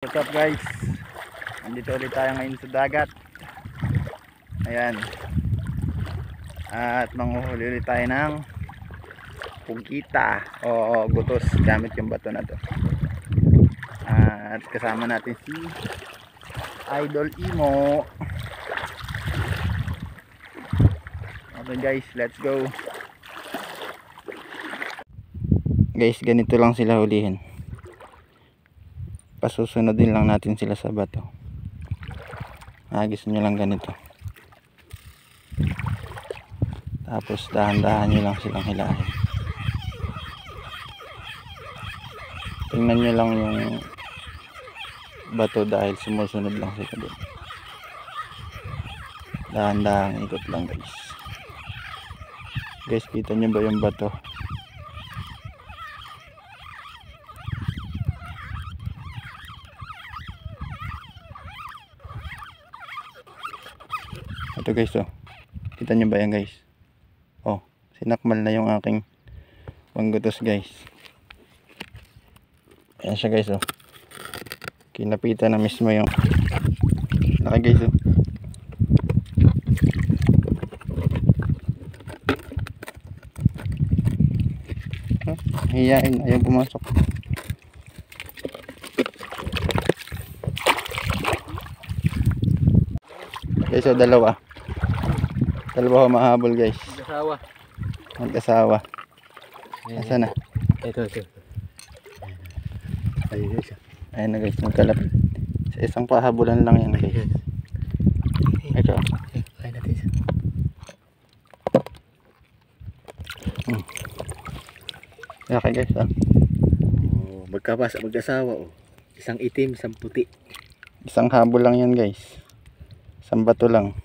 What's up guys, nandito ulit tayo ngayon sa dagat. Ayan, at manghuhuli ulit tayo ng pugita o gutos gamit yung bato na to. At kasama natin si Idol Imo. Okay guys, let's go. Guys, ganito lang sila hulihin. Pasusunodin lang natin sila sa bato. Agis nyo lang ganito. Tapos dahan-dahan nyo lang silang hilahin. Tingnan nyo lang yung bato dahil sumusunod lang sila doon. Dahan-dahan ikot lang guys. Guys, kita nyo ba yung bato? Ito guys, oh. Kita nyo ba yan guys? Oh, sinakmal na yung aking panggutos guys. Ayan siya guys, oh. Kinapitan na mismo yung laki guys, oh. Hiyain, ayaw pumasok. Guys, oh, dalawa mahabol guys. Mag-asawa. Nasaan na? Ito. Ayun guys. Ayun na guys, magkalapit. Sa isang pahabulan lang yan guys. Ito. Ayun natin siya. Okay guys, oh. Oh, mag-asawa, oh. Isang itim, isang puti. Isang habol lang yan guys. Isang bato lang.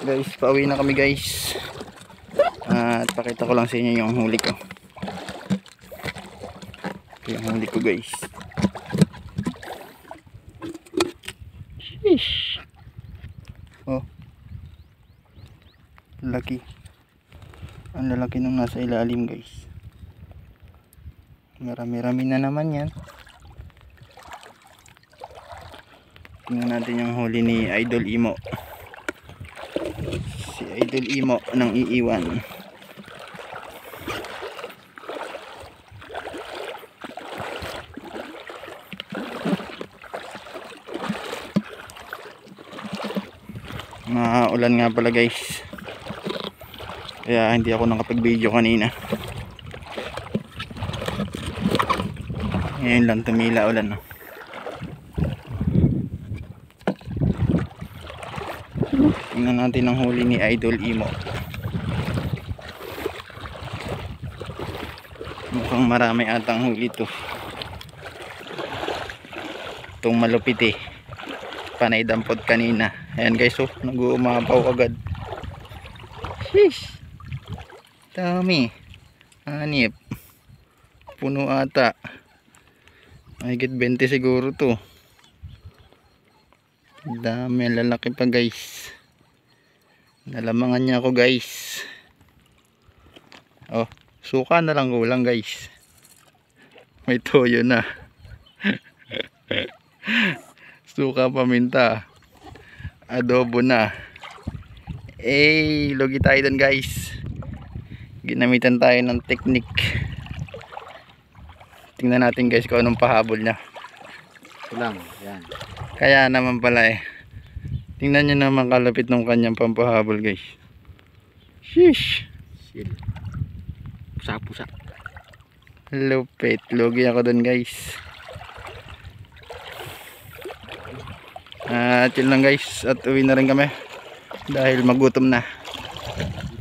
Guys, pauwi na kami guys. At pakita ko lang sa inyo yung huli ko. Yung huli ko guys. Sheesh. Oh, laki. Ang lalaki nung nasa ilalim guys. Marami-rami na naman yan. Tingnan natin yung huli ni Idol Imo. Si Idol Imo nang iiwan. Ulan nga pala guys. Kaya hindi ako nakapag-video kanina. Ngayon lang tumila ulan, no? Tingnan natin ang huli ni Idol Imo. Mukhang marami atang huli to. Itong malupit eh. Panay dampot kanina. Ayan guys, oh, nag-uumapaw agad. Sheesh. Dami. Hanip. Puno ata. Mahigit 20 siguro to. Dami, lalaki pa guys. Nalamangan niya ako guys. Oh, suka na lang kulang guys. May toyo na. Suka, paminta, adobo na. Lugi tayo dun guys. Ginamitan tayo ng technique. Tingnan natin guys kung anong pahabol niya. Ito lang, yan. Kaya naman pala eh. Tingnan nyo naman kalapit ng kanyang pampahabol guys. Sheesh. Pusa-pusa. Lupit. Lugi ako dun guys. At yun lang guys. At uwi na rin kami. Dahil magutom na.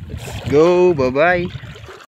Let's go. Bye bye.